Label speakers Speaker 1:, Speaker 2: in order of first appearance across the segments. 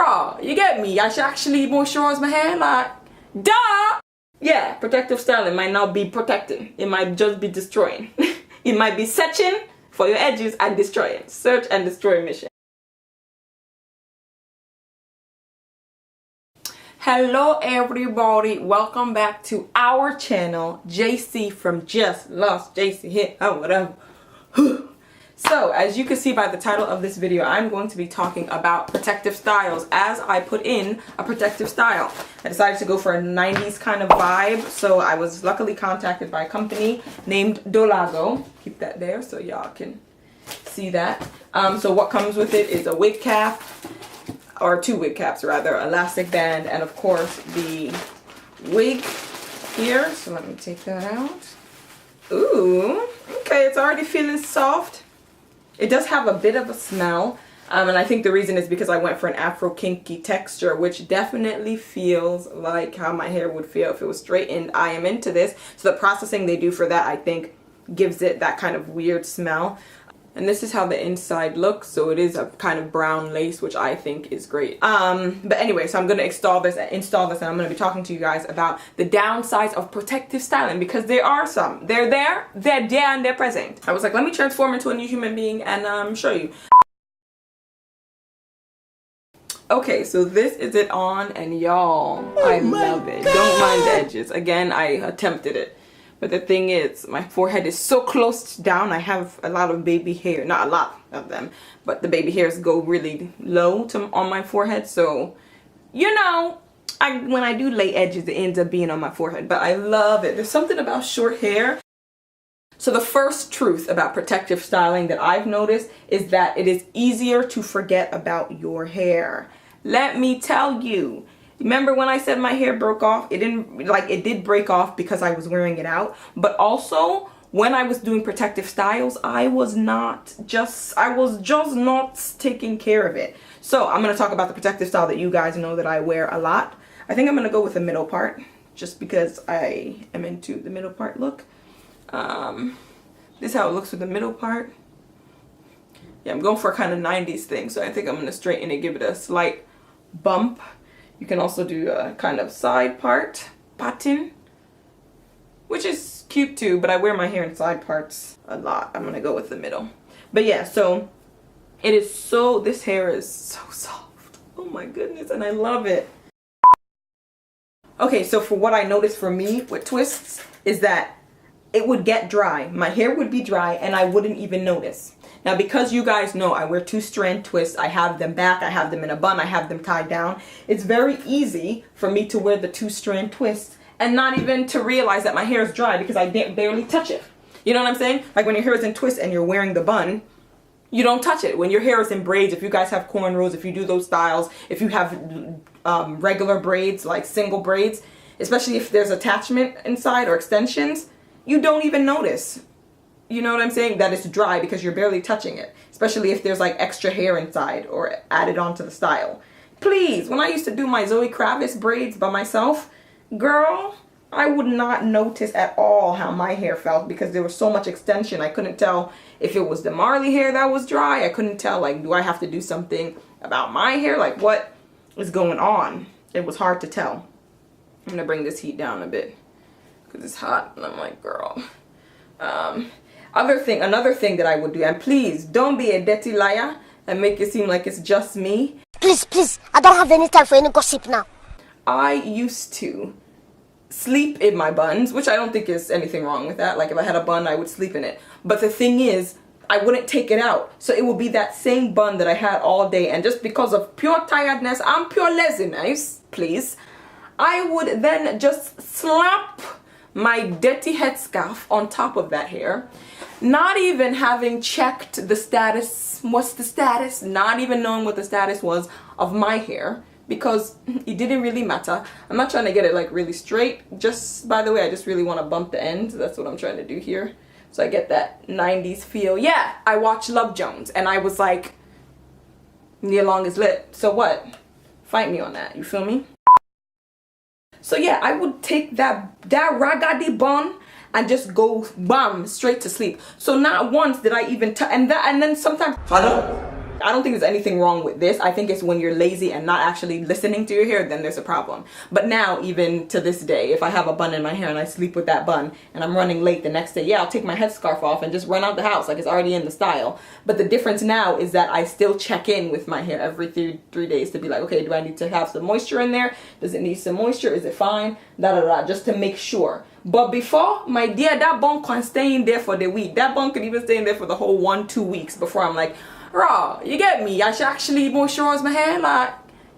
Speaker 1: raw. You get me? I should actually moisturize my hair, like, duh! Yeah, protective styling might not be protecting. It might just be destroying. It might be searching for your edges and destroying. Search and destroy mission. Hello everybody, welcome back to our channel. JC from Just Lost JC here. Oh, whatever. So as you can see by the title of this video, I'm going to be talking about protective styles as I put in a protective style. I decided to go for a 90s kind of vibe, so I was luckily contacted by a company named Dolago. Keep that there so y'all can see that. So what comes with it is a wig cap, or two wig caps rather, elastic band, and of course the wig here. So let me take that out. Ooh, okay, it's already feeling soft. It does have a bit of a smell, and I think the reason is because I went for an Afro kinky texture, which definitely feels like how my hair would feel if it was straightened. I am into this, so the processing they do for that, I think, gives it that kind of weird smell. And this is how the inside looks, so it is a kind of brown lace, which I think is great. But anyway, so I'm going to install this, and I'm going to be talking to you guys about the downsides of protective styling, because there are some. They're there, and they're present. I was like, let me transform into a new human being and show you. Okay, so this is it on, and y'all, I love it. Don't mind the edges. Again, I attempted it. But the thing is, my forehead is so close down. I have a lot of baby hair. Not a lot of them, but the baby hairs go really low on my forehead. So, you know, when I do lay edges, it ends up being on my forehead. But I love it. There's something about short hair. So the first truth about protective styling that I've noticed is that it is easier to forget about your hair. Let me tell you. Remember when I said my hair broke off? It did break off because I was wearing it out. But also, when I was doing protective styles, I was just not taking care of it. So I'm going to talk about the protective style that you guys know that I wear a lot. I think I'm going to go with the middle part, just because I am into the middle part look. This is how it looks with the middle part. Yeah, I'm going for a kind of 90s thing, so I think I'm going to straighten it, give it a slight bump. You can also do a kind of side part, pattern, which is cute too, but I wear my hair in side parts a lot. I'm gonna go with the middle. But yeah, so it is this hair is so soft. Oh my goodness, and I love it. Okay, so for what I noticed for me with twists is that it would get dry. My hair would be dry and I wouldn't even notice. Now, because you guys know I wear 2-strand twists, I have them back, I have them in a bun, I have them tied down. It's very easy for me to wear the 2-strand twists and not even to realize that my hair is dry because I barely touch it. You know what I'm saying? Like when your hair is in twists and you're wearing the bun, you don't touch it. When your hair is in braids, if you guys have cornrows, if you do those styles, if you have regular braids, like single braids, especially if there's attachment inside or extensions, you don't even notice. You know what I'm saying? That it's dry because you're barely touching it. Especially if there's like extra hair inside or added onto the style. Please, when I used to do my Zoe Kravitz braids by myself, girl, I would not notice at all how my hair felt because there was so much extension. I couldn't tell if it was the Marley hair that was dry. I couldn't tell, like, do I have to do something about my hair? Like, what is going on? It was hard to tell. I'm gonna bring this heat down a bit because it's hot and I'm like, girl. Another thing that I would do, and please don't be a dirty liar and make it seem like it's just me.
Speaker 2: Please, I don't have any time for any gossip now.
Speaker 1: I used to sleep in my buns, which I don't think is anything wrong with that. Like if I had a bun, I would sleep in it. But the thing is, I wouldn't take it out. So it would be that same bun that I had all day. And just because of pure tiredness, I'm pure laziness, please. I would then just slap my dirty headscarf on top of that hair, not even having checked the status, what's the status, not even knowing what the status was of my hair, because it didn't really matter. I'm not trying to get it like really straight, just by the way, I just really want to bump the ends. That's what I'm trying to do here, so I get that 90s feel. Yeah, I watched Love Jones and I was like, Neil Long is lit, so what? Fight me on that, you feel me? So yeah, I would take that ragadi bun and just go bam straight to sleep. So not once did I even and then sometimes,
Speaker 3: Father,
Speaker 1: I don't think there's anything wrong with this. I think it's when you're lazy and not actually listening to your hair, then there's a problem. But now, even to this day, if I have a bun in my hair and I sleep with that bun and I'm running late the next day, yeah, I'll take my headscarf off and just run out the house like it's already in the style. But the difference now is that I still check in with my hair every three days to be like, okay, do I need to have some moisture in there? Does it need some moisture? Is it fine? Just to make sure. But before, my dear, that bun can stay in there for the week. That bun could even stay in there for the whole 1-2 weeks before I'm like, raw, you get me? I should actually moisturize my hair. Like,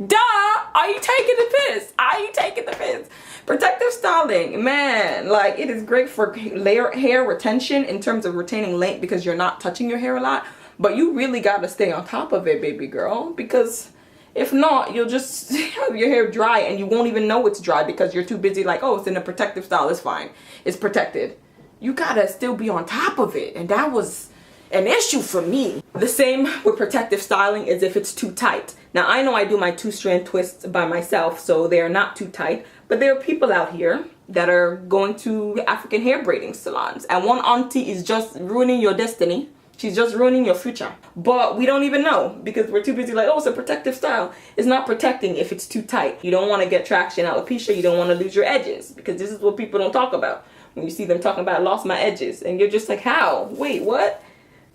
Speaker 1: duh, are you taking the piss? Are you taking the piss? Protective styling, man, like it is great for hair retention in terms of retaining length because you're not touching your hair a lot. But you really got to stay on top of it, baby girl, because if not, you'll just have your hair dry and you won't even know it's dry because you're too busy like, oh, it's in a protective style, it's fine, it's protected. You gotta still be on top of it, and that was an issue for me. The same with protective styling is if it's too tight. Now, I know I do my 2-strand twists by myself, so they're not too tight, but there are people out here that are going to African hair braiding salons, and one auntie is just ruining your destiny. She's just ruining your future. But we don't even know because we're too busy like, oh, it's a protective style. It's not protecting if it's too tight. You don't want to get traction, alopecia. You don't want to lose your edges because this is what people don't talk about. When you see them talking about, I lost my edges. And you're just like, how? Wait, what?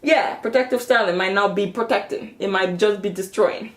Speaker 1: Yeah, protective styling might not be protecting. It might just be destroying.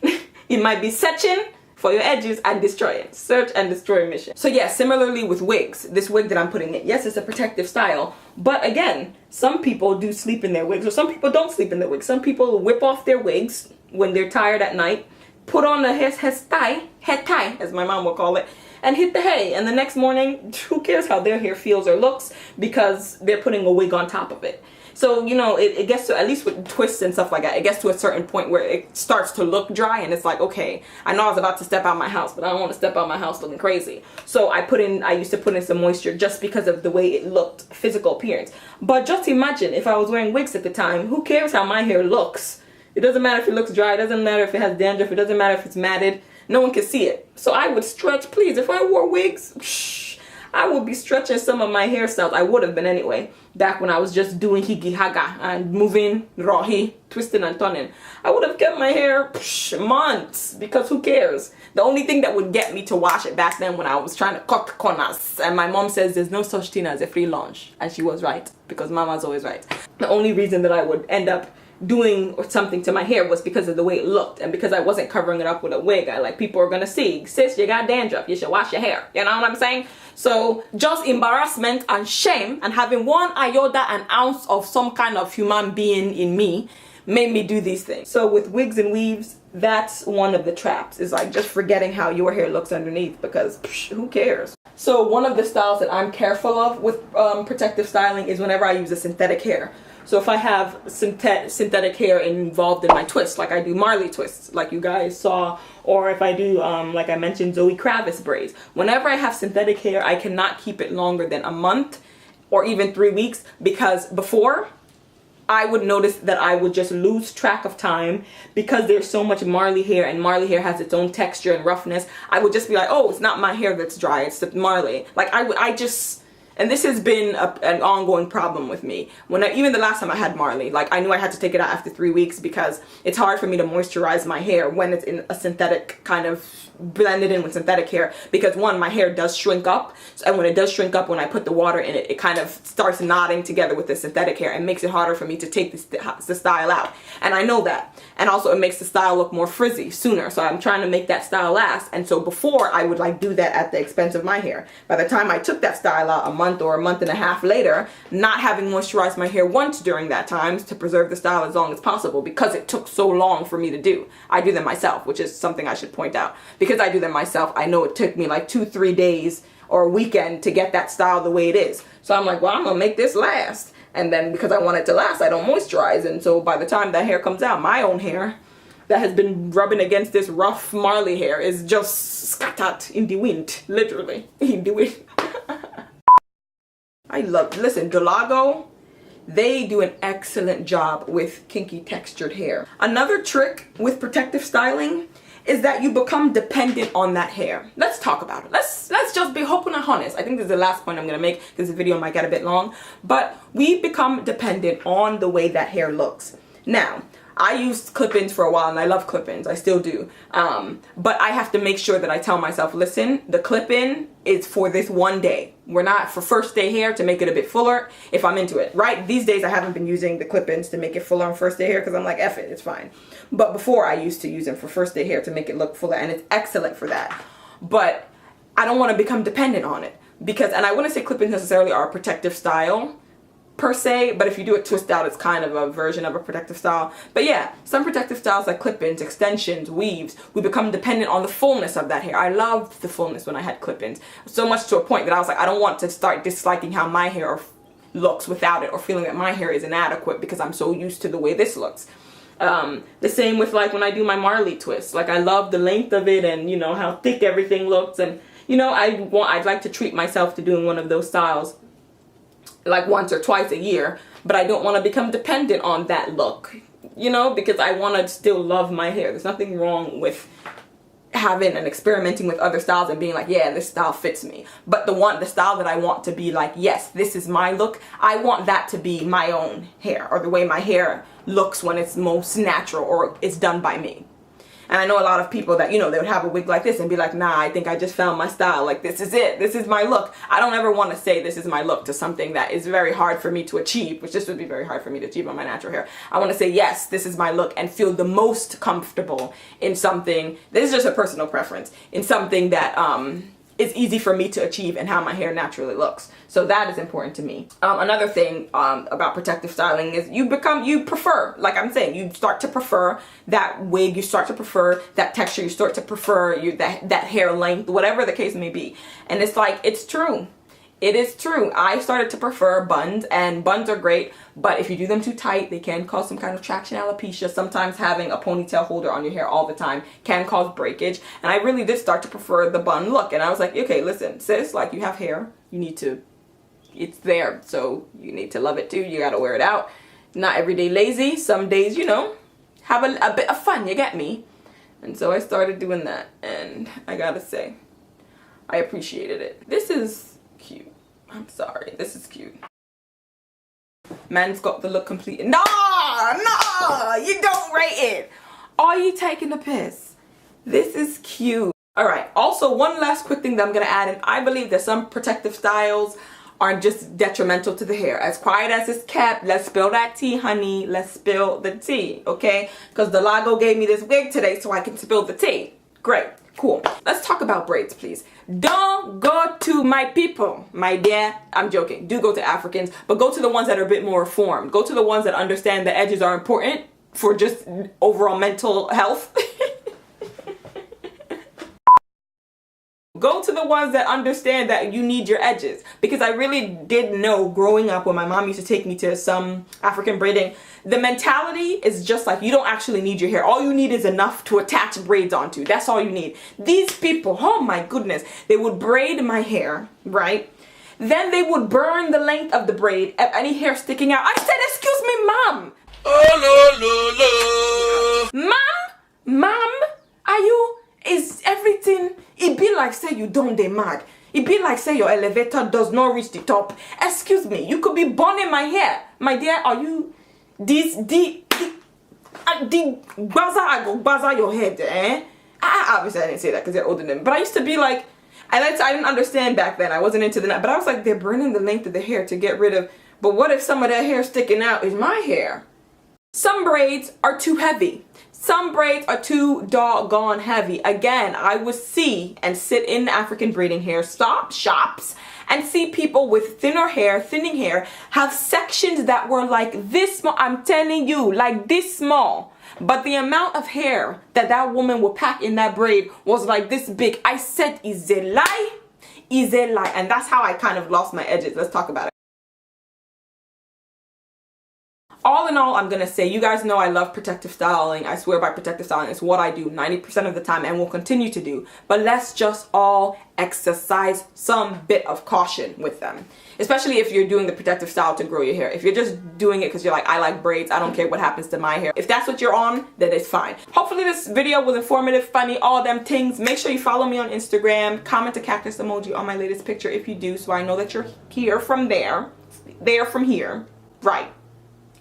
Speaker 1: It might be searching for your edges and destroying. Search and destroy mission. So yeah, similarly with wigs, this wig that I'm putting in, yes, it's a protective style, but again, some people do sleep in their wigs, or some people don't sleep in their wigs. Some people whip off their wigs when they're tired at night, put on a head tie, as my mom will call it, and hit the hay. And the next morning, who cares how their hair feels or looks because they're putting a wig on top of it. So, you know, it gets to, at least with twists and stuff like that, it gets to a certain point where it starts to look dry and it's like, okay, I know I was about to step out my house, but I don't want to step out my house looking crazy. So I used to put in some moisture just because of the way it looked, physical appearance. But just imagine if I was wearing wigs at the time, who cares how my hair looks? It doesn't matter if it looks dry, it doesn't matter if it has dandruff, it doesn't matter if it's matted, no one can see it. So I would stretch, please, if I wore wigs, I would be stretching some of my hairstyles. I would have been anyway, back when I was just doing higi haga and moving, rohi, twisting and turning. I would have kept my hair months because who cares? The only thing that would get me to wash it back then when I was trying to cut the corners, and my mom says there's no such thing as a free lunch, and she was right because mama's always right. The only reason that I would end up doing or something to my hair was because of the way it looked and because I wasn't covering it up with a wig. People are gonna see, sis, you got dandruff, you should wash your hair. You know what I'm saying? So just embarrassment and shame and having one iota and ounce of some kind of human being in me made me do these things. So with wigs and weaves, that's one of the traps, is like just forgetting how your hair looks underneath because who cares? So one of the styles that I'm careful of with protective styling is whenever I use a synthetic hair. So if I have synthetic hair involved in my twists, like I do Marley twists, like you guys saw, or if I do, like I mentioned, Zoe Kravitz braids. Whenever I have synthetic hair, I cannot keep it longer than a month or even 3 weeks because before, I would notice that I would just lose track of time because there's so much Marley hair and Marley hair has its own texture and roughness. I would just be like, oh, it's not my hair that's dry, it's the Marley. Like and this has been an ongoing problem with me. Even the last time I had Marley, like I knew I had to take it out after 3 weeks because it's hard for me to moisturize my hair when it's in a synthetic kind of blended in with synthetic hair because one, my hair does shrink up, and when it does shrink up, when I put the water in it, it kind of starts knotting together with the synthetic hair and makes it harder for me to take the style out. And I know that. And also it makes the style look more frizzy sooner. So I'm trying to make that style last. And so before I would like do that at the expense of my hair. By the time I took that style out a month or a month and a half later, not having moisturized my hair once during that time to preserve the style as long as possible because it took so long for me to do. I do them myself, which is something I should point out. Because I do them myself, I know it took me like 2-3 days or a weekend to get that style the way it is. So I'm like, well, I'm gonna make this last. And then because I want it to last, I don't moisturize. And so by the time that hair comes out, my own hair that has been rubbing against this rough Marley hair is just scattered in the wind, literally in the wind. Listen, Dolago, they do an excellent job with kinky textured hair. Another trick with protective styling is that you become dependent on that hair. Let's talk about it. Let's just be open and honest. I think this is the last point I'm gonna make because the video might get a bit long, but we become dependent on the way that hair looks. Now, I used clip-ins for a while and I love clip-ins, I still do. But I have to make sure that I tell myself, listen, the clip-in is for this one day. We're not for first day hair to make it a bit fuller if I'm into it, right? These days I haven't been using the clip-ins to make it fuller on first day hair because I'm like, F it, it's fine. But before I used to use them for first day hair to make it look fuller, and it's excellent for that. But I don't want to become dependent on it because, and I wouldn't say clip-ins necessarily are a protective style per se, but if you do it twist out, it's kind of a version of a protective style. But yeah, some protective styles like clip-ins, extensions, weaves, we become dependent on the fullness of that hair. I loved the fullness when I had clip-ins, so much to a point that I was like, I don't want to start disliking how my hair looks without it, or feeling that my hair is inadequate because I'm so used to the way this looks. The same with like when I do my Marley twist. Like I love the length of it and you know how thick everything looks, and you know I'd like to treat myself to doing one of those styles like once or twice a year, but I don't want to become dependent on that look, you know, because I want to still love my hair. There's nothing wrong with having and experimenting with other styles and being like, yeah, this style fits me. But the style that I want to be like, yes, this is my look, I want that to be my own hair, or the way my hair looks when it's most natural or it's done by me. And I know a lot of people that, you know, they would have a wig like this and be like, nah, I think I just found my style. Like, this is it. This is my look. I don't ever want to say this is my look to something that is very hard for me to achieve, which this would be very hard for me to achieve on my natural hair. I want to say, yes, this is my look, and feel the most comfortable in something. This is just a personal preference, in something that is easy for me to achieve and how my hair naturally looks. So that is important to me. Another thing about protective styling is you prefer, like I'm saying, you start to prefer that wig, you start to prefer that texture, you start to prefer that hair length, whatever the case may be. And it's like, it's true. It is true. I started to prefer buns, and buns are great, but if you do them too tight, they can cause some kind of traction alopecia. Sometimes having a ponytail holder on your hair all the time can cause breakage, and I really did start to prefer the bun look. And I was like, okay, listen, sis, like, you have hair, you need to, it's there, so you need to love it too. You gotta wear it out. Not every day lazy. Some days, you know, have a bit of fun, you get me? And so I started doing that, and I gotta say, I appreciated it. This is cute. I'm sorry, this is cute. Man's got the look completed. No, you don't rate it. Are you taking the piss? This is cute. All right, also one last quick thing that I'm gonna add, and I believe that some protective styles are just detrimental to the hair. As quiet as it's kept, let's spill that tea, honey. Let's spill the tea, okay? Because Dolago gave me this wig today so I can spill the tea. Great. Cool. Let's talk about braids, please. Don't go to my people, my dear. I'm joking. Do go to Africans, but go to the ones that are a bit more reformed. Go to the ones that understand the edges are important for just overall mental health. Go to the ones that understand that you need your edges, because I really did know growing up when my mom used to take me to some African braiding, the mentality is just like, you don't actually need your hair. All you need is enough to attach braids onto. That's all you need. These people, oh my goodness, they would braid my hair, right? Then they would burn the length of the braid, any hair sticking out. I said, excuse me, mom. Oh, no, no, no. Mom, are you, is everything, it be like say you don't dey mad. It be like say your elevator does not reach the top. Excuse me, you could be burning my hair. My dear, are you, the baza, I go baza your head, eh? Obviously I didn't say that because they're older than me, but I used to be like, I didn't understand back then. I wasn't into the, but I was like, they're burning the length of the hair to get rid of, but what if some of that hair sticking out is my hair? Some braids are too heavy. Some braids are too doggone heavy. Again, I would see and sit in African braiding hair shops and see people with thinning hair, have sections that were like this small. I'm telling you, like this small. But the amount of hair that woman would pack in that braid was like this big. I said, is a lie? Is a lie? And that's how I kind of lost my edges. Let's talk about it. All in all, I'm going to say, you guys know I love protective styling. I swear by protective styling. It's what I do 90% of the time and will continue to do. But let's just all exercise some bit of caution with them. Especially if you're doing the protective style to grow your hair. If you're just doing it because you're like, I like braids, I don't care what happens to my hair. If that's what you're on, then it's fine. Hopefully this video was informative, funny, all them things. Make sure you follow me on Instagram. Comment a cactus emoji on my latest picture if you do, so I know that you're here from there. There from here. Right.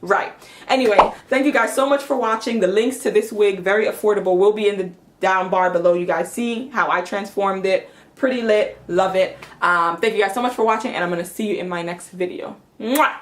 Speaker 1: Right. Anyway, thank you guys so much for watching. The links to this wig, very affordable, will be in the down bar below. You guys see how I transformed it. Pretty lit. Love it. Thank you guys so much for watching, and I'm going to see you in my next video. Mwah!